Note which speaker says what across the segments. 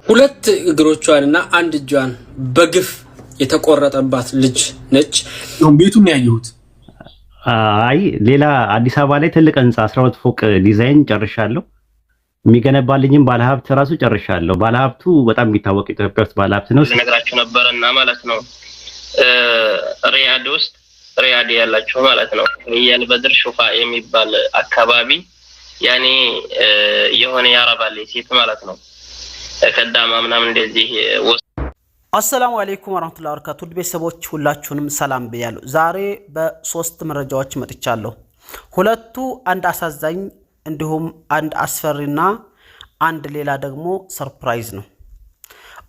Speaker 1: ሁለት እግሮቿንና አንድ እጇን በግፍ የተቆረጠባት ልጅ ነች።
Speaker 2: ቤቱን ያየሁት
Speaker 3: አይ ሌላ አዲስ አበባ ላይ ትልቅ ህንጻ 12 ፎቅ ዲዛይን ጨርሻለሁ። የሚገነባልኝም ባለሀብት ራሱ ጨርሻለሁ። ባለሀብቱ በጣም የሚታወቅ ኢትዮጵያ ውስጥ ባለሀብት ነው።
Speaker 4: ልነግራችሁ ነበርና ማለት ነው ሪያድ ውስጥ ሪያድ ያላችሁ ማለት ነው የልበድር ሹፋ የሚባል አካባቢ ያኔ የሆነ ያረባል ሴት ማለት ነው ከዳማ ምናምን እንደዚህ
Speaker 5: አሰላሙ አለይኩም ወራህመቱላሂ ወበረካቱ ቤተሰቦች ሁላችሁንም ሰላም ብያለሁ። ዛሬ በሶስት መረጃዎች መጥቻለሁ። ሁለቱ አንድ አሳዛኝ እንዲሁም አንድ አስፈሪና አንድ ሌላ ደግሞ ሰርፕራይዝ ነው።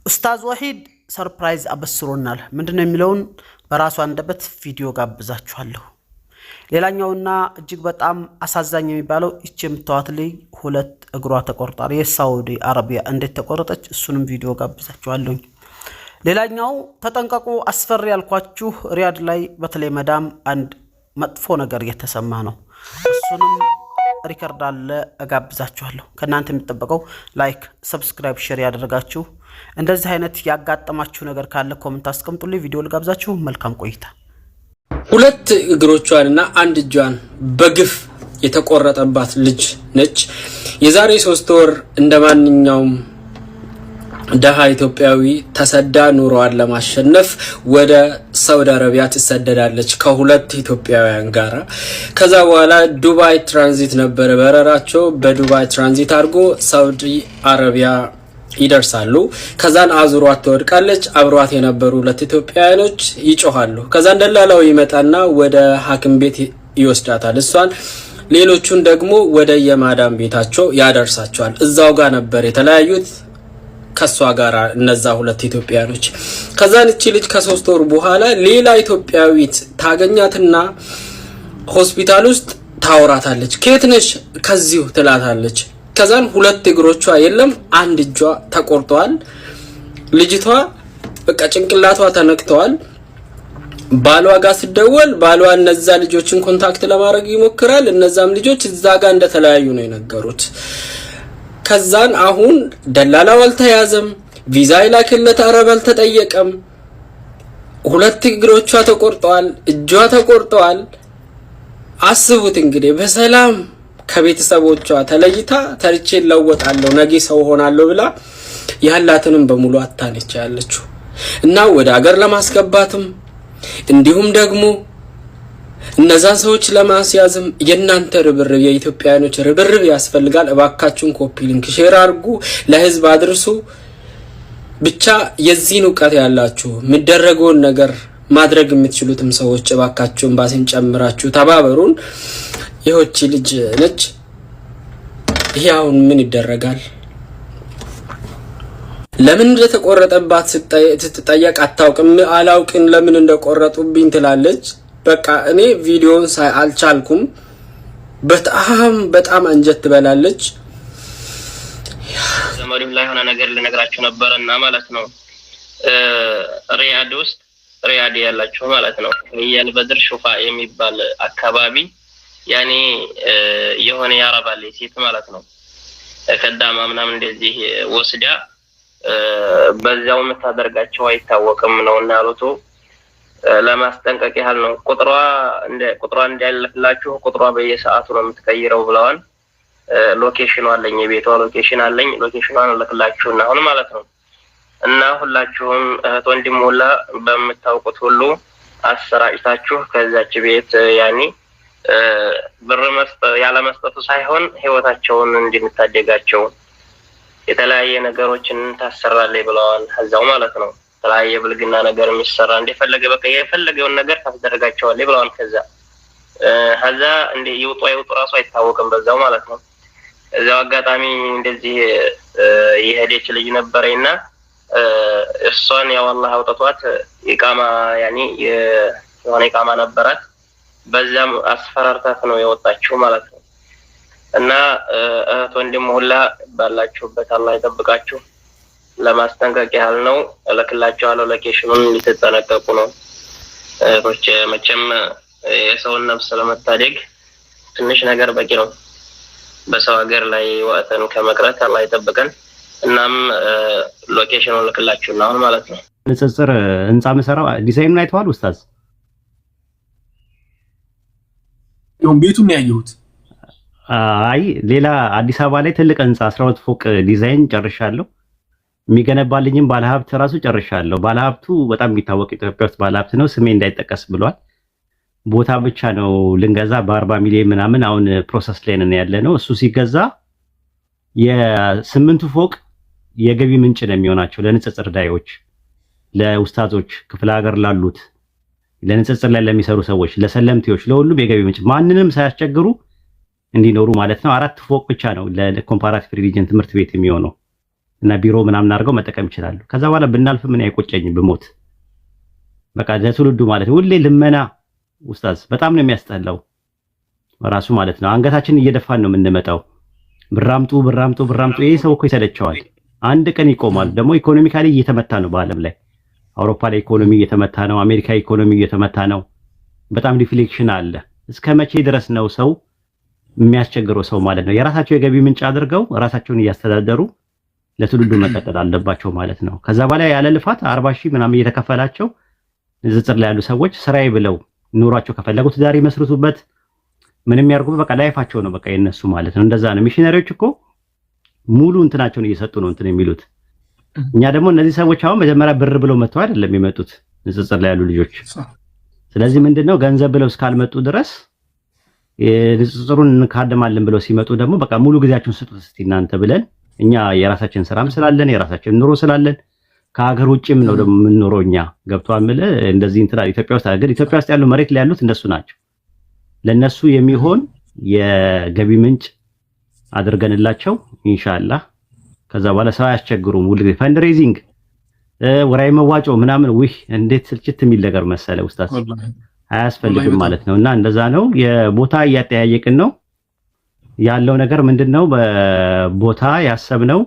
Speaker 5: ኡስታዝ ወሂድ ሰርፕራይዝ አበስሮናል። ምንድነው የሚለውን በራሱ አንደበት ቪዲዮ ጋብዛችኋለሁ። ሌላኛውና እጅግ በጣም አሳዛኝ የሚባለው እቺ የምታዩት ልጅ ሁለት እግሯ ተቆርጧል። የሳውዲ አረቢያ እንዴት ተቆረጠች እሱንም ቪዲዮ ጋብዛችኋለሁ። ሌላኛው ተጠንቀቁ አስፈሪ ያልኳችሁ ሪያድ ላይ በተለይ መዳም አንድ መጥፎ ነገር እየተሰማ ነው። እሱንም ሪከርድ አለ እጋብዛችኋለሁ። ከናንተ የሚጠበቀው ላይክ፣ ሰብስክራይብ፣ ሼር ያደርጋችሁ እንደዚህ አይነት ያጋጠማችሁ ነገር ካለ ኮሜንት አስቀምጡልኝ። ቪዲዮ ልጋብዛችሁ። መልካም ቆይታ።
Speaker 1: ሁለት እግሮቿንና አንድ እጇን በግፍ የተቆረጠባት ልጅ ነች። የዛሬ 3 ወር እንደማንኛውም ደሃ ኢትዮጵያዊ ተሰዳ ኑሮዋን ለማሸነፍ ወደ ሳውዲ አረቢያ ትሰደዳለች ከሁለት ኢትዮጵያውያን ጋራ። ከዛ በኋላ ዱባይ ትራንዚት ነበር በረራቸው። በዱባይ ትራንዚት አድርጎ ሳውዲ አረቢያ ይደርሳሉ። ከዛን አዙሯት ትወድቃለች። አብሯት የነበሩ ሁለት ኢትዮጵያውያኖች ይጮሃሉ። ከዛን ደላላው ይመጣና ወደ ሐኪም ቤት ይወስዳታል እሷን። ሌሎቹን ደግሞ ወደ የማዳም ቤታቸው ያደርሳቸዋል። እዛው ጋር ነበር የተለያዩት ከሷ ጋር እነዛ ሁለት ኢትዮጵያኖች። ከዛን እቺ ልጅ ከ3 ወር በኋላ ሌላ ኢትዮጵያዊት ታገኛትና ሆስፒታል ውስጥ ታወራታለች። ከየት ነሽ? ከዚሁ ትላታለች። ከዛን ሁለት እግሮቿ የለም አንድ እጇ ተቆርጧል። ልጅቷ በቃ ጭንቅላቷ ተነክቷል። ባሏ ጋር ሲደወል ባሏ እነዛ ልጆችን ኮንታክት ለማድረግ ይሞክራል። እነዛም ልጆች እዛ ጋር እንደተለያዩ ነው የነገሩት። ከዛን አሁን ደላላው አልተያዘም፣ ቪዛ ይላክለት አረብ አልተጠየቀም። ሁለት እግሮቿ ተቆርጠዋል፣ እጇ ተቆርጠዋል። አስቡት እንግዲህ በሰላም ከቤተሰቦቿ ተለይታ ተርቼ ለወጣለሁ ነገ ሰው ሆናለሁ ብላ ያላትንም በሙሉ አታነች ያለችው እና ወደ ሀገር ለማስገባትም እንዲሁም ደግሞ እነዛን ሰዎች ለማስያዝም የናንተ ርብርብ የኢትዮጵያኖች ርብርብ ያስፈልጋል። እባካችሁን ኮፒ ሊንክ ሼር አድርጉ፣ ለህዝብ አድርሱ። ብቻ የዚህን ዕውቀት ያላችሁ የሚደረገውን ነገር ማድረግ የምትችሉትም ሰዎች እባካችሁን ባሲን ጨምራችሁ ተባበሩን። ይህቺ ልጅ ነች። ይሄ አሁን ምን ይደረጋል? ለምን እንደተቆረጠባት ስትጠየቅ አታውቅም። አላውቅም ለምን እንደቆረጡብኝ ትላለች። በቃ እኔ ቪዲዮን ሳይ አልቻልኩም። በጣም አንጀት ትበላለች።
Speaker 4: ዘመሪም ላይ ሆነ ነገር ልነግራችሁ ነበርና ማለት ነው ሪያድ ውስጥ ሪያድ ያላችሁ ማለት ነው የልበድር ሹፋ የሚባል አካባቢ ያኔ የሆነ ያረባል ሴት ማለት ነው ከዳማ ምናምን እንደዚህ ወስዳ በዛው መታደርጋቸው አይታወቅም ነውና አሉት። ለማስጠንቀቅ ያህል ነው። ቁጥሯ እንዳይለፍላችሁ ቁጥሯ በየሰዓቱ ነው የምትቀይረው ብለዋል። ሎኬሽኑ አለኝ፣ የቤቷ ሎኬሽን አለኝ። ሎኬሽኗን ልክላችሁና አሁን ማለት ነው እና ሁላችሁም እህት ወንድም ሁላ በመታወቁት ሁሉ አሰራጭታችሁ ከዛች ቤት ያኒ ብር ያለ መስጠቱ ሳይሆን ህይወታቸውን እንድንታደጋቸው የተለያየ ነገሮችን ታሰራለች ብለዋል። ሀዛው ማለት ነው ተለያየ ብልግና ነገር የሚሰራ እንደፈለገ በቃ የፈለገውን ነገር ታስደርጋቸዋለች ብለዋል። ከዛ ሀዛ እንደ ይውጡ ራሱ አይታወቅም በዛው ማለት ነው። እዛው አጋጣሚ እንደዚህ የሄደች ልጅ ነበረና እሷን ያው አላህ አውጥቷት ኢቃማ ያኒ የሆነ ኢቃማ ነበራት። በዛም አስፈራርታት ነው የወጣችው ማለት ነው። እና እህት ወንድም ሁላ ባላችሁበት አላህ ይጠብቃችሁ። ለማስጠንቀቅ ያህል ነው። እልክላችኋለሁ ሎኬሽኑን እንድትጠነቀቁ ነው። እህቶች መቼም የሰውን ነፍስ ለመታደግ ትንሽ ነገር በቂ ነው። በሰው ሀገር ላይ ወጥተን ከመቅረት አላህ ይጠብቀን። እናም ሎኬሽኑን ልክላችሁና አሁን ማለት ነው።
Speaker 3: ንጽጽር ህንጻ መሰራው ዲዛይኑን አይተዋል ኡስታዝ?
Speaker 2: ቤቱን ያየሁት።
Speaker 3: አይ ሌላ አዲስ አበባ ላይ ትልቅ ህንጻ 12 ፎቅ ዲዛይን ጨርሻለሁ። የሚገነባልኝም ባለሀብት ራሱ ጨርሻለሁ። ባለሀብቱ በጣም የሚታወቅ ኢትዮጵያ ውስጥ ባለሀብት ነው። ስሜ እንዳይጠቀስ ብሏል። ቦታ ብቻ ነው ልንገዛ በ40 ሚሊዮን ምናምን አሁን ፕሮሰስ ላይ ነን ያለ ነው። እሱ ሲገዛ የ8ቱ ፎቅ የገቢ ምንጭ ነው የሚሆናቸው ለንጽጽር ዳዮች፣ ለኡስታዞች፣ ክፍለ ሀገር ላሉት፣ ለንጽጽር ላይ ለሚሰሩ ሰዎች፣ ለሰለምቴዎች፣ ለሁሉም የገቢ ምንጭ ማንንም ሳያስቸግሩ እንዲኖሩ ማለት ነው። 4 ፎቅ ብቻ ነው ለኮምፓራቲቭ ሪሊጅን ትምህርት ቤት የሚሆነው እና ቢሮ ምናምን አድርገው መጠቀም ይችላሉ። ከዛ በኋላ ብናልፍ ምን አይቆጨኝም ብሞት በቃ ለትውልዱ ማለት ነው። ሁሌ ልመና ኡስታዝ በጣም ነው የሚያስጠላው ራሱ ማለት ነው። አንገታችንን እየደፋን ነው የምንመጣው። ብራምጡ ብራምጡ ብራምጡ። ይሄ ሰው እኮ ይሰለቸዋል። አንድ ቀን ይቆማል። ደግሞ ኢኮኖሚካሊ እየተመታ ነው በአለም ላይ። አውሮፓ ላይ ኢኮኖሚ እየተመታ ነው። አሜሪካ ኢኮኖሚ እየተመታ ነው። በጣም ዲፍሌክሽን አለ። እስከ መቼ ድረስ ነው ሰው የሚያስቸግረው ሰው ማለት ነው? የራሳቸው የገቢ ምንጭ አድርገው ራሳቸውን እያስተዳደሩ ለትውልዱ መቀጠል አለባቸው ማለት ነው። ከዛ በኋላ ያለ ልፋት 40 ሺህ ምናምን እየተከፈላቸው ንጽጽር ላይ ያሉ ሰዎች ስራዬ ብለው ኑሯቸው ከፈለጉ ትዳር ይመስርቱበት፣ ምንም ያርጉ፣ በቃ ላይፋቸው ነው በቃ የነሱ ማለት ነው። እንደዛ ነው። ሚሽነሪዎች እኮ ሙሉ እንትናቸውን እየሰጡ ነው እንትን የሚሉት። እኛ ደግሞ እነዚህ ሰዎች አሁን መጀመሪያ ብር ብለው መጥተው አይደለም የመጡት ንጽጽር ላይ ያሉ ልጆች። ስለዚህ ምንድነው ገንዘብ ብለው እስካልመጡ ድረስ ንጽጽሩን እንካደማለን ብለው ሲመጡ ደግሞ በቃ ሙሉ ጊዜያችሁን ስጡት እስቲ እናንተ ብለን እኛ የራሳችን ስራም ስላለን የራሳችን ኑሮ ስላለን ከሀገር ውጭም ነው ደግሞ የምንኖረው እኛ ገብቷል ማለት እንደዚህ እንትና ኢትዮጵያ ውስጥ አገር ኢትዮጵያ ውስጥ ያሉ መሬት ላይ ያሉት እንደሱ ናቸው። ለነሱ የሚሆን የገቢ ምንጭ አድርገንላቸው ኢንሻአላህ ከዛ በኋላ ሰው አያስቸግሩም። ሁሉ ፈንድሬዚንግ ወራይ መዋጮ ምናምን ውይ እንዴት ስልችት የሚል ነገር መሰለ ኡስታዝ አያስፈልግም ማለት ነውና እንደዛ ነው። የቦታ እያጠያየቅን ነው ያለው ነገር ምንድነው? በቦታ ያሰብነው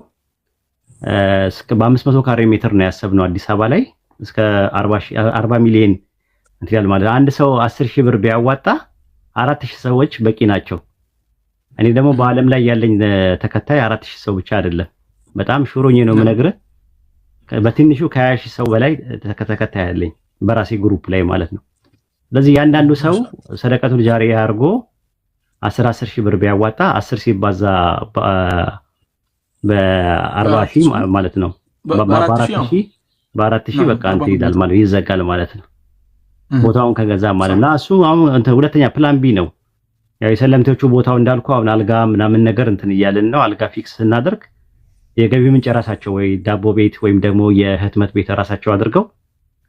Speaker 3: እስከ በ500 ካሬ ሜትር ነው ያሰብነው አዲስ አበባ ላይ እስከ 40 ሚሊዮን እንትን ማለት አንድ ሰው 10 ሺህ ብር ቢያዋጣ 4000 ሰዎች በቂ ናቸው። እኔ ደግሞ በአለም ላይ ያለኝ ተከታይ 4000 ሰው ብቻ አይደለም፣ በጣም ሹሮኝ ነው የምነግርህ። በትንሹ ከ20 ሺህ ሰው በላይ ተከታይ ያለኝ በራሴ ግሩፕ ላይ ማለት ነው። ስለዚህ ያንዳንዱ ሰው ሰደቀቱል ጃሪያ አድርጎ 10 ሺህ ብር ቢያዋጣ 10 ሲባዛ በ40 ሺህ ማለት ነው በ4 ሺህ በቃ እንትን ይላል ማለት ይዘጋል ማለት ነው። ቦታውን ከገዛ ማለት ነው። እሱ አሁን እንትን ሁለተኛ ፕላን ቢ ነው። ያው የሰለምቴዎቹ ቦታው እንዳልኩ አሁን አልጋ ምናምን ነገር እንትን እያልን ነው። አልጋ ፊክስ ስናደርግ የገቢ ምንጭ ራሳቸው ወይ ዳቦ ቤት ወይም ደግሞ የህትመት ቤት ራሳቸው አድርገው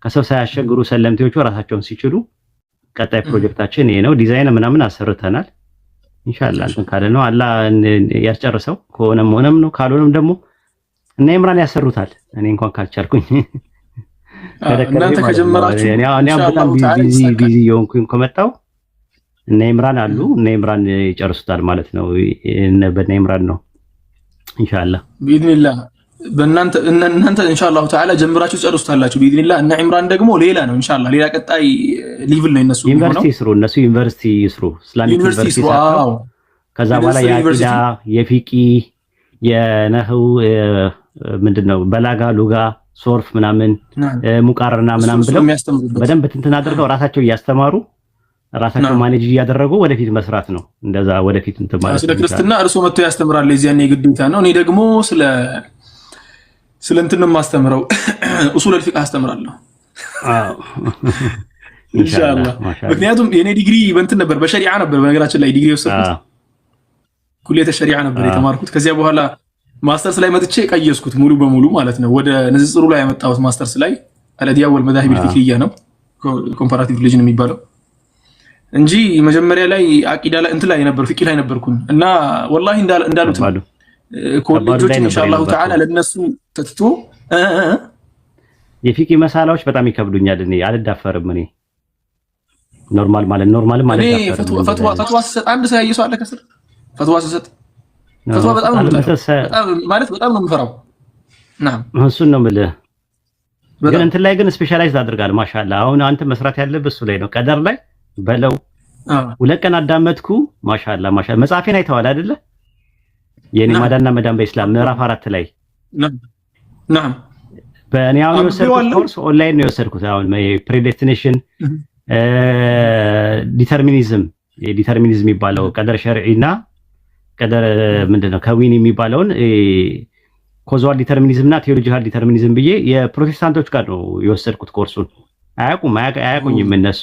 Speaker 3: ከሰው ሳያስቸግሩ ሰለምቴዎቹ ራሳቸውን ሲችሉ ቀጣይ ፕሮጀክታችን ይሄ ነው። ዲዛይን ምናምን አሰርተናል ኢንሻአላህ። እንትን ካለ ነው አላህ ያስጨርሰው። ከሆነም ሆነም ነው ካልሆነም ደግሞ እና ኢምራን ያሰሩታል። እኔ እንኳን ካልቻልኩኝ
Speaker 2: እናንተ ከጀመራችሁ
Speaker 3: እኔ በጣም ቢዚ የሆንኩኝ ከመጣው እና ኢምራን አሉ እና ኢምራን ይጨርሱታል ማለት ነው። በእነ ኢምራን ነው ኢንሻአላህ ቢኢዝኒላህ።
Speaker 2: እናንተ ኢንሻአላህ ተዓላ ጀምራችሁ ጨርሱታላችሁ ቢኢዝኒላህ። እና ኢምራን ደግሞ ሌላ ነው ኢንሻአላህ ሌላ ቀጣይ ሊቭል ነው እነሱ
Speaker 3: ዩኒቨርሲቲ ይስሩ። እነሱ ዩኒቨርሲቲ ይስሩ፣ እስላሚክ ዩኒቨርሲቲ ይስሩ። ከዛ በኋላ የአቂዳ የፊቂ የነህው ምንድነው በላጋ ሉጋ ሶርፍ ምናምን ሙቃረና ምናምን ብለው በደንብ እንትን አድርገው ራሳቸው እያስተማሩ ራሳቸው ማኔጅ እያደረጉ ወደፊት መስራት ነው። እንደዛ ወደፊት እንትን ማለት ነው።
Speaker 2: ስለ ክርስትና እርሶ መጥቶ ያስተምራል ለዚያኔ ግዴታ ነው። እኔ ደግሞ ስለ እንትን ነው የማስተምረው ኡሱል አልፊቅህ አስተምራለሁ ኢንሻአላህ። ምክንያቱም የኔ ዲግሪ በእንትን ነበር በሸሪዓ ነበር። በነገራችን ላይ ዲግሪ ወሰድኩት ኩሊየተ ሸሪዓ ነበር የተማርኩት። ከዚያ በኋላ ማስተርስ ላይ መጥቼ ቀየስኩት ሙሉ በሙሉ ማለት ነው። ወደ ንጽጽሩ ላይ ያመጣሁት ማስተርስ ላይ አልአዲያ ወልመዛሂብ አልፊቅህያ ነው ኮምፓራቲቭ ሪሊጅን የሚባለው እንጂ መጀመሪያ ላይ አቂዳ ላይ እንትን ላይ ነበር ፍቂህ ላይ ነበርኩኝ። እና ወላሂ እንዳሉት ኮሌጆች ኢንሻአላህ ተዓላ ለነሱ ተትቶ
Speaker 3: የፊቂ መሳላዎች በጣም ይከብዱኛል። እኔ አልዳፈርም። እኔ ኖርማል ማለት እኔ
Speaker 2: ፈትዋ ሰጥ አንድ ሰው ያየሰው አለ ከስር ፈትዋ ሰጥ ፈትዋ በጣም ነው ማለት በጣም ነው የምፈራው። ናም
Speaker 3: እሱን ነው የምልህ። ግን እንትን ላይ ግን ስፔሻላይዝ አድርጋል ማሻአላህ። አሁን አንተ መስራት ያለብህ እሱ ላይ ነው። ቀደር ላይ በለው 2 ቀን አዳመጥኩ ማሻአላህ ማሻአላህ። መጽሐፌን አይተዋል አይደለ? የኔ ማዳንና መዳን በእስላም ምዕራፍ 4 ላይ
Speaker 2: نعم
Speaker 3: በእኔ አሁን የወሰድኩት ኮርስ ኦንላይን ነው የወሰድኩት። አሁን ፕሬዲስቲኔሽን ዲተርሚኒዝም የሚባለው ቀደር ሸርዒና ቀደር ምንድነው ከዊን የሚባለውን ኮዛል ዲተርሚኒዝም እና ቴዎሎጂካል ዲተርሚኒዝም ብዬ የፕሮቴስታንቶች ጋር ነው የወሰድኩት ኮርሱን። አያውቁኝም እነሱ።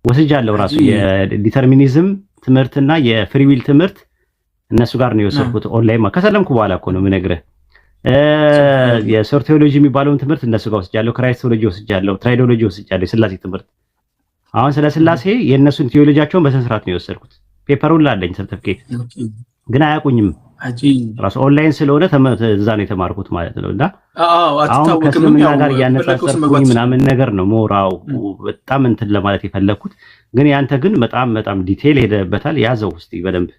Speaker 3: ወስጃለሁ ራሱ የዲተርሚኒዝም ትምህርትና የፍሪ ዊል ትምህርት እነሱ ጋር ነው የወሰድኩት ኦንላይን። ከሰለምኩ በኋላ እኮ ነው የምነግርህ። የሶርቴዎሎጂ የሚባለውን ትምህርት እነሱ ጋር ወስጃለሁ። ክራይስቶሎጂ ወስጃለሁ። ትራይዶሎጂ ወስጃለሁ። የስላሴ ትምህርት አሁን ስለ ስላሴ የእነሱን ቴዎሎጂያቸውን በስነ ስርዓት ነው የወሰድኩት። ፔፐሩን ላለኝ ሰርቲፊኬት ግን አያውቁኝም። ራሱ ኦንላይን ስለሆነ እዛ ነው የተማርኩት ማለት ነው። እና አሁን ከእስልምና ጋር እያነጻጸርኩኝ ምናምን ነገር ነው ሞራው በጣም እንትን ለማለት የፈለኩት። ግን ያንተ ግን በጣም ዲቴይል ሄደበታል። ያዘው እስቲ በደንብ